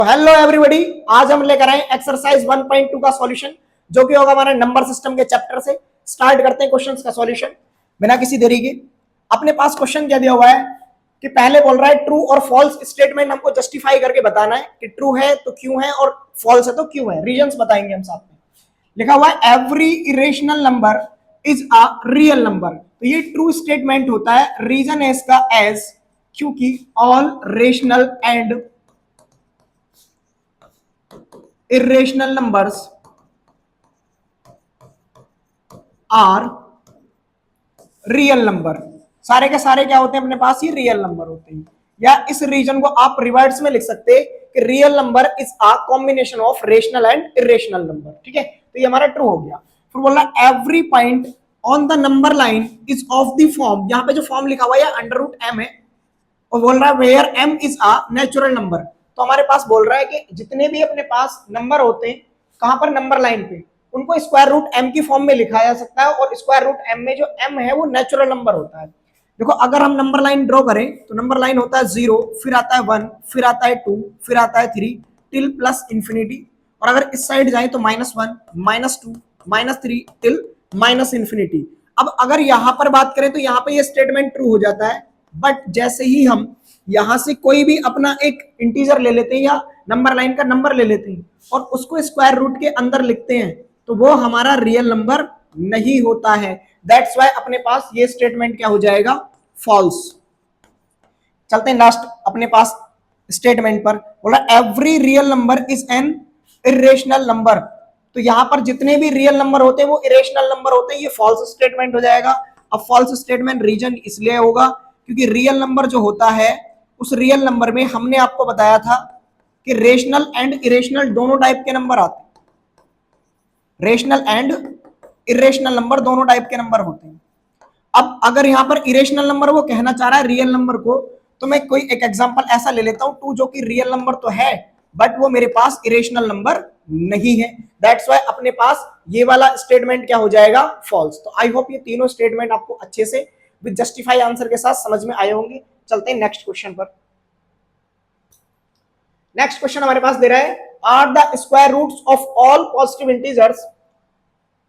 Hello everybody, आज हम लेकर आए एक्सरसाइज 1.2 का सॉल्यूशन जो कि होगा हमारे नंबर सिस्टम के चैप्टर से। स्टार्ट करते हैं क्वेश्चंस का सॉल्यूशन बिना किसी देरी के। अपने पास क्वेश्चन क्या दिया हुआ है कि पहले बोल रहा है ट्रू और फॉल्स स्टेटमेंट हमको जस्टिफाई करके बताना है कि ट्रू है तो क्यों है और फॉल्स है तो क्यों है। रीजंस बताएंगे हम साथ में। लिखा हुआ है every irrational number is a real number, तो ये ट्रू स्टेटमेंट होता है। रीजन है इसका एज क्योंकि all rational and irrational numbers are real number। सारे के सारे क्या होते हैं अपने पास, ये रियल नंबर होते हैं। या इस रीजन को आप रिवर्स में लिख सकते हैं कि real number is a combination of rational and irrational number. ठीक है, तो ये हमारा ट्रू हो गया। फिर बोला every point on the number line is of the form, यहाँ पे जो फॉर्म लिखा हुआ है अंडर रूट एम है, और बोल रहा है where M is a natural number. तो हमारे पास बोल रहा है कि जितने भी अपने पास नंबर होते हैं कहां पर, नंबर लाइन पे, उनको स्क्वायर रूट एम की फॉर्म में लिखा जा सकता है। और स्क्वायर रूट एम में जो एम है वो नेचुरल नंबर होता है। देखो अगर हम नंबर लाइन ड्रॉ करें तो नंबर लाइन होता है 0, फिर आता है 1, फिर आता है 2, फिर आता है 3 टिल प्लस इंफिनिटी। और अगर इस साइड जाए तो -1, -2, -3 टिल माइनस इंफिनिटी। अब अगर यहां पर बात करें तो यहां पे ये स्टेटमेंट ट्रू हो जाता है। बट जैसे ही हम यहां से कोई भी अपना एक इंटीजर ले लेते हैं या नंबर लाइन का नंबर ले लेते हैं और उसको स्क्वायर रूट के अंदर लिखते हैं तो वो हमारा रियल नंबर नहीं होता है। दैट्स वाई अपने पास ये स्टेटमेंट क्या हो जाएगा, फॉल्स। चलते हैं लास्ट अपने पास स्टेटमेंट पर। बोला every real number is an irrational number, तो यहां पर जितने भी रियल नंबर होते हैं वो इरेशनल नंबर होते हैं। ये फॉल्स स्टेटमेंट हो जाएगा। अब फॉल्स स्टेटमेंट रीजन इसलिए होगा क्योंकि रियल नंबर जो होता है उस रियल नंबर में हमने आपको बताया था कि रेशनल एंड इरेशनल दोनों टाइप के नंबर आते हैं। रेशनल एंड इरेशनल नंबर दोनों टाइप के नंबर होते हैं। अब अगर यहां पर इरेशनल नंबर वो कहना चाह रहा है रियल नंबर को, तो मैं कोई एक एग्जांपल ऐसा ले लेता हूं 2 जो कि रियल नंबर तो है बट वो मेरे पास इरेशनल नंबर नहीं है। दैट्स वाई अपने पास ये वाला स्टेटमेंट क्या हो जाएगा, फॉल्स। तो आई होप ये तीनों स्टेटमेंट आपको अच्छे से विद जस्टिफाई आंसर के साथ समझ में आए होंगे। चलते हैं नेक्स्ट क्वेश्चन पर। नेक्स्ट क्वेश्चन हमारे पास दे रहा है are the square roots of all positive integers,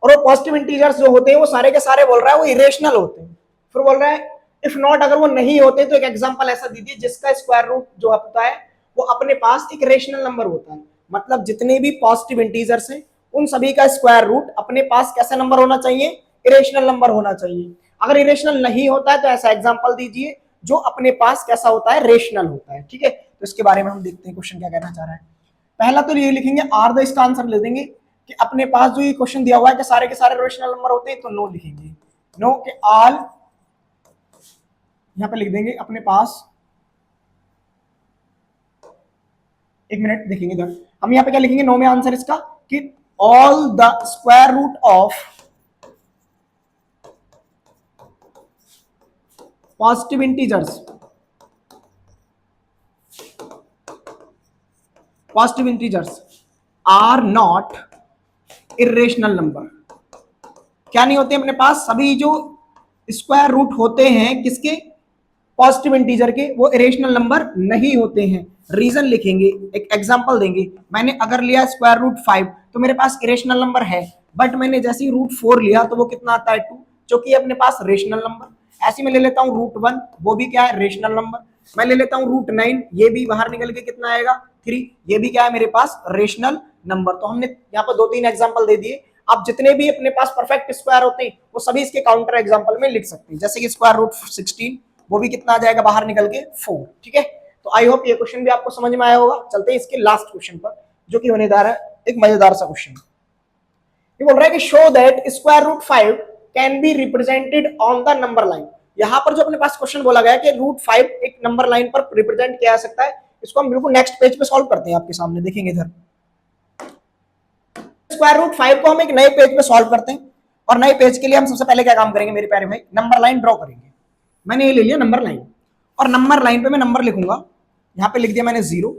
और वो पॉजिटिव इंटीजर्स जो होते हैं वो सारे के सारे बोल रहा है वो इरेशनल होते हैं। फिर बोल रहा है इफ नॉट, अगर वो नहीं होते तो एक एग्जांपल ऐसा दीजिए जिसका स्क्वायर रूट जो होता है वो अपने पास एक रेशनल नंबर होता है। मतलब जितने भी पॉजिटिव इंटीजर्स हैं उन सभी का स्क्वायर रूट अपने पास कैसा नंबर होना चाहिए, इरेशनल नंबर होना चाहिए। अगर इरेशनल नहीं होता है तो ऐसा एग्जांपल दीजिए जो अपने पास कैसा होता है, रेशनल होता है। ठीक है, तो इसके बारे में हम देखते हैं क्वेश्चन क्या कहना चाह रहा है। पहला तो ये लिखेंगे आर द, इसका आंसर ले देंगे कि अपने पास जो ये क्वेश्चन दिया हुआ है कि सारे के सारे रेशनल नंबर होते हैं तो नो लिखेंगे। नो के ऑल यहां पे लिख देंगे अपने पास। एक मिनट देखेंगे इधर, हम यहां पे क्या लिखेंगे नो में आंसर इसका कि all the square root of positive integers, positive integers are not irrational number. क्या नहीं होते अपने पास, सभी जो स्क्वायर रूट होते हैं किसके, पॉजिटिव इंटीजर के, वो इरेशनल नंबर नहीं होते हैं। रीजन लिखेंगे, एक एग्जांपल देंगे। मैंने अगर लिया स्क्वायर रूट 5 तो मेरे पास इरेशनल नंबर है, बट मैंने जैसे ही रूट 4 लिया तो वो कितना आता है 2, जो कि अपने पास रेशनल नंबर। ऐसे में ले लेता हूं रूट 1, वो भी क्या है, रेशनल नंबर। मैं ले लेता हूं रूट 9, ये भी बाहर निकल के कितना आएगा 3, ये भी क्या है मेरे पास, रेशनल नंबर। तो हमने यहाँ पर 2-3 एग्जाम्पल दे दिए। आप जितने भी अपने पास परफेक्ट स्क्वायर होते हैं वो सभी इसके काउंटर एग्जाम्पल में लिख सकते हैं। जैसे कि स्क्वायर रूट 16, वो भी कितना आ जाएगा बाहर निकल के 4। ठीक है, तो आई होप ये क्वेश्चन भी आपको समझ में आया होगा। चलते हैं इसके लास्ट क्वेश्चन पर जो कि होने जा रहा है एक मजेदार सा क्वेश्चन। ये बोल रहा है कि show that square root 5 can be represented on the number line. यहां पर जो अपने पास क्वेश्चन बोला गया कि रूट 5 एक नंबर लाइन पर रिप्रेजेंट किया जा सकता है, इसको हम बिल्कुल नेक्स्ट पेज पे सॉल्व करते हैं। आपके सामने देखेंगे इधर स्क्वायर रूट 5 को हम एक नए पेज पे सॉल्व करते हैं। और नए पेज के लिए हम सबसे पहले क्या काम करेंगे मेरे प्यारे भाई, नंबर लाइन ड्रॉ करेंगे। मैंने ये ले लिया नंबर लाइन, और नंबर लाइन पे मैं नंबर लिखूंगा। यहां पे लिख दिया मैंने 0,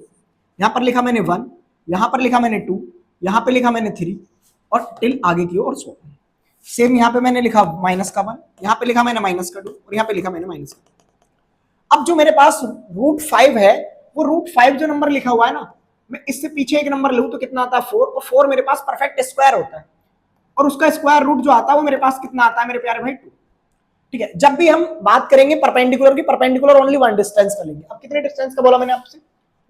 यहां पर लिखा मैंने 1, यहां पर लिखा मैंने 2, यहां पे लिखा मैंने 3 और टिल आगे की ओर 100। सेम यहां पे मैंने लिखा माइनस का 1, यहां पे लिखा मैंने माइनस का 2 और यहां पे लिखा मैंने माइनस का। अब जो मेरे पास रूट 5 है वो रूट 5 जो नंबर लिखा हुआ है ना, मैं इससे पीछे एक नंबर लूं तो कितना आता है 4, और 4 मेरे पास परफेक्ट स्क्वायर होता है, और उसका स्क्वायर रूट जो आता है वो मेरे पास कितना आता है मेरे प्यारे भाई 2। ठीक है, जब भी हम बात करेंगे परपेंडिकुलर की, परपेंडिकुलर ओनली वन डिस्टेंस का लेंगे। अब कितने डिस्टेंस का बोला मैंने आपसे,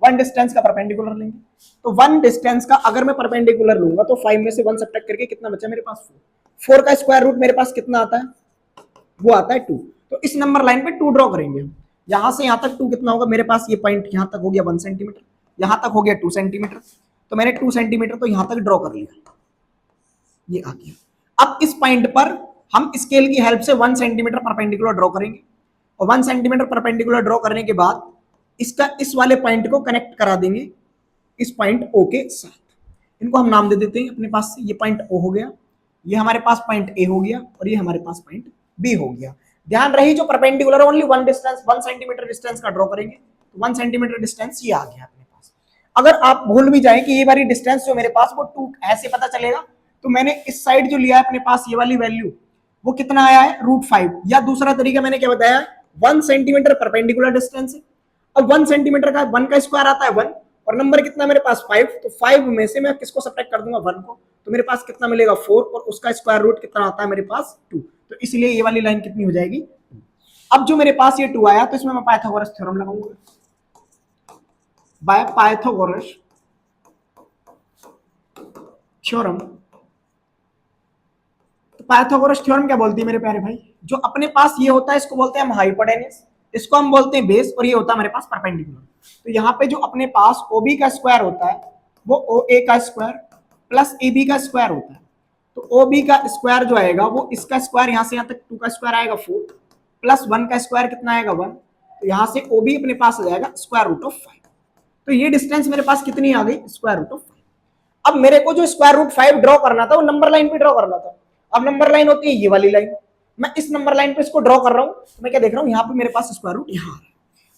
वन डिस्टेंस का परपेंडिकुलर लेंगे। तो वन डिस्टेंस का अगर मैं परपेंडिकुलर लूंगा तो 5 में से 1 सब्ट्रैक्ट करके कितना बचा मेरे पास 4। 4 का स्क्वायर रूट मेरे पास कितना आता है, वो आता है 2। तो इस नंबर लाइन पे 2 ड्रॉ करेंगे हम। यहां से यहां तक 2 कितना होगा मेरे पास, ये पॉइंट यहां तक हो गया 1 सेंटीमीटर, यहां तक हो गया 2 सेंटीमीटर, तो मैंने 2 सेंटीमीटर तो यहां तक ड्रॉ कर लिया, ये आ गया। अब इस पॉइंट पर हम स्केल की हेल्प से 1 सेंटीमीटर परपेंडिकुलर ड्रॉ करेंगे, और 1 सेंटीमीटर परपेंडिकुलर ड्रॉ करने के बाद इसका इस वाले पॉइंट को कनेक्ट करा देंगे इस पॉइंट ओ के साथ। इनको हम नाम दे देते हैं अपने पास से, ये पॉइंट ओ हो गया, ये हमारे पास पॉइंट ए हो गया, और ये हमारे पास पॉइंट बी हो गया। ध्यान रही जो perpendicular only 1 distance 1 centimetre distance का ड्रॉ करेंगे, तो 1 सेंटीमीटर डिस्टेंस ये आ गया अपने पास। अगर आप भूल भी जाए कि ये वाली डिस्टेंस जो मेरे पास वो 2 ऐसे पता चलेगा, तो मैंने इस साइड जो लिया है अपने पास ये वाली वैल्यू वो कितना आया है √5, या दूसरा तरीका मैंने क्या बताया 1 सेंटीमीटर परपेंडिकुलर डिस्टेंस है। अब 1 सेंटीमीटर का 1 का स्क्वायर आता है 1, और नंबर कितना मेरे पास 5, तो 5 में से मैं किसको सब्ट्रैक्ट कर दूंगा 1 को, तो मेरे पास कितना मिलेगा 4, और उसका स्क्वायर रूट कितना आता है मेरे पास 2, तो इसलिए ये वाली लाइन कितनी हो जाएगी। अब जो मेरे पास ये 2 आया तो इसमें मैं पाइथागोरस थ्योरम लगाऊंगा, बाय पाइथागोरस थ्योरम। तो पाइथागोरस थ्योरम क्या बोलती है मेरे प्यारे भाई, जो अपने पास ये होता है इसको बोलते हैं हम हाइपोटेनस, इसको हम बोलते हैं बेस, और ये होता है हमारे पास परपेंडिकुलर। तो यहाँ पे जो अपने पास OB का स्क्वायर होता है वो OA का स्क्वायर प्लस AB का स्क्वायर होता है। तो OB का स्क्वायर जो आएगा वो इसका स्क्वायर, यहाँ से यहाँ तक 2 का स्क्वायर आएगा 4, प्लस 1 का स्क्वायर कितना आएगा 1, तो यहाँ से OB अपने पास आ जाएगा स्क्वायर रूट ऑफ 5। तो ये डिस्टेंस मेरे पास कितनी आ गई, स्क्वायर रूट ऑफ 5। अब मेरे को जो स्क्वायर रूट 5 ड्रॉ करना था वो नंबर लाइन पे ड्रॉ करना था। अब नंबर लाइन होती है ये वाली लाइन, मैं इस नंबर लाइन पे इसको ड्रॉ कर रहा हूं, तो मैं क्या देख रहा हूं यहाँ पे मेरे पास स्क्वायर रूट यहाँ आ रहा है।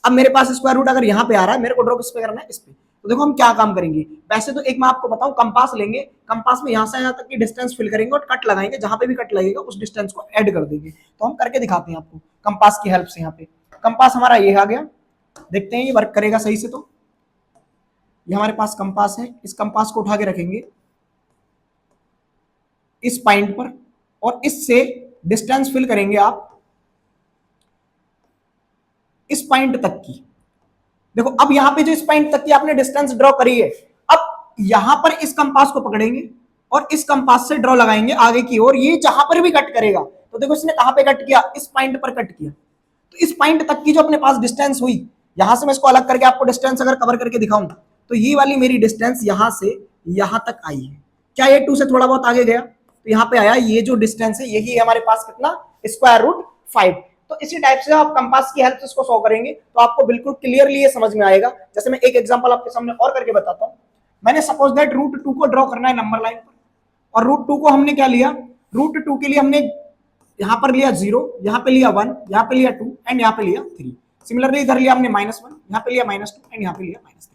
अब मेरे पास स्क्वायर रूट अगर यहाँ पे आ रहा है, मेरे को ड्रॉ किस पे करना है, इस पे। तो देखो हम क्या काम करेंगे, वैसे तो एक मैं आपको बताऊं कंपास लेंगे, कंपास में यहाँ से यहाँ तक की डिस्टेंस फिल करेंगे और कट लगाएंगे, जहां पे भी कट लगेगा उस डिस्टेंस को ऐड कर देंगे। तो हम करके दिखाते हैं आपको कंपास की हेल्प से। यहाँ पे कंपास हमारा ये आ गया, देखते हैं ये वर्क करेगा सही से। तो ये हमारे पास कंपास है, इस कंपास को उठा के रखेंगे इस पॉइंट पर, और इससे डिस्टेंस फिल करेंगे आप इस पॉइंट तक की। देखो अब यहां पे जो इस पॉइंट तक की आपने डिस्टेंस ड्रॉ करी है, अब यहां पर इस कंपास को पकड़ेंगे और इस कंपास से ड्रॉ लगाएंगे आगे की ओर। ये जहां पर भी कट करेगा, तो देखो इसने कहां पे कट किया, इस पॉइंट पर कट किया, तो इस पॉइंट तक की जो अपने पास डिस्टेंस हुई, यहां से मैं इसको अलग करके आपको डिस्टेंस अगर कवर करके दिखाऊं, तो ये वाली मेरी डिस्टेंस यहां से यहां तक आई है। क्या ये 2 से थोड़ा बहुत आगे गया, तो यहाँ पे आया ये जो डिस्टेंस है यही है हमारे पास कितना, स्क्वायर रूट 5। तो इसी टाइप से आप कंपास की हेल्प से इसको सॉल्व करेंगे तो आपको बिल्कुल क्लियरली ये समझ में आएगा। जैसे मैं एक एग्जांपल आपके सामने और करके बताता हूं। मैंने सपोज दैट √2 को ड्रॉ करना है नंबर लाइन पर, और √2 को हमने क्या लिया, √2 के लिए हमने यहाँ पर लिया 0, यहाँ पे लिया 1, यहाँ पे लिया 2 एंड यहाँ पे लिया 3। सिमिलरली इधर लिया हमने -1, यहाँ पे लिया -2 एंड यहाँ पे लिया -3।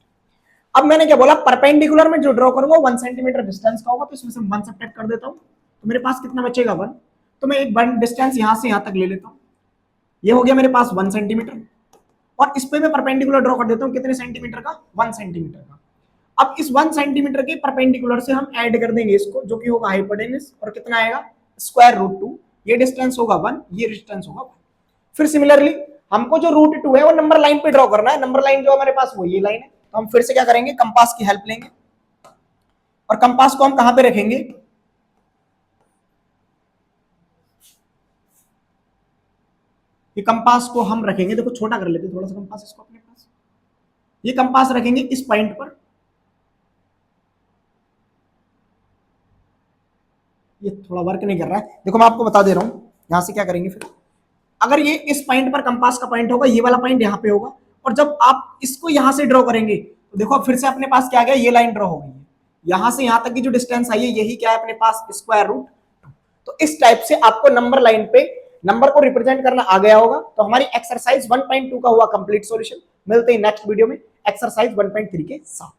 अब मैंने क्या बोला, परपेंडिकुलर में जो ड्रॉ करूंगा 1 सेंटीमीटर डिस्टेंस का होगा, तो इसमें से 1 सब्ट्रैक्ट कर देता हूं, तो मेरे पास कितना बचेगा 1। तो मैं एक डिस्टेंस यहां से यहां तक ले लेता हूं, ये हो गया मेरे पास 1 सेंटीमीटर, और इस पे मैं परपेंडिकुलर ड्रॉ कर देता हूं कितने सेंटीमीटर का, 1 सेंटीमीटर का। अब इस 1 सेंटीमीटर के परपेंडिकुलर से हम ऐड कर देंगे इसको, जो कि होगा हाइपोटेनस, और कितना आएगा स्क्वायर रूट 2। ये डिस्टेंस होगा 1, ये डिस्टेंस होगा 1। फिर सिमिलरली हमको जो √2 है वो नंबर लाइन पे ड्रॉ करना है। नंबर लाइन जो हमारे पास वो ये लाइन है, तो हम फिर से क्या करेंगे, कंपास की हेल्प लेंगे, और कंपास को हम कहां पे रखेंगे, ये कंपास को हम रखेंगे, देखो छोटा कर लेते थोड़ा सा कंपास इसको अपने पास, ये कंपास रखेंगे इस पॉइंट पर। ये थोड़ा वर्क नहीं कर रहा है, देखो मैं आपको बता दे रहा हूं यहां से क्या करेंगे। फिर अगर ये इस पॉइंट पर कंपास का पॉइंट होगा, ये वाला पॉइंट यहां पे होगा, और जब आप इसको यहां से ड्रॉ करेंगे तो देखो फिर से अपने पास क्या आ गया, ये लाइन ड्रॉ हो गई है। यहां से यहां तक की जो डिस्टेंस आई है यही क्या है अपने पास, स्क्वायर रूट 2। तो इस टाइप से आपको नंबर लाइन पे नंबर को रिप्रेजेंट करना आ गया होगा। तो हमारी एक्सरसाइज 1.2 का हुआ कंप्लीट सॉल्यूशन। मिलते हैं नेक्स्ट वीडियो में एक्सरसाइज 1.3 के साथ।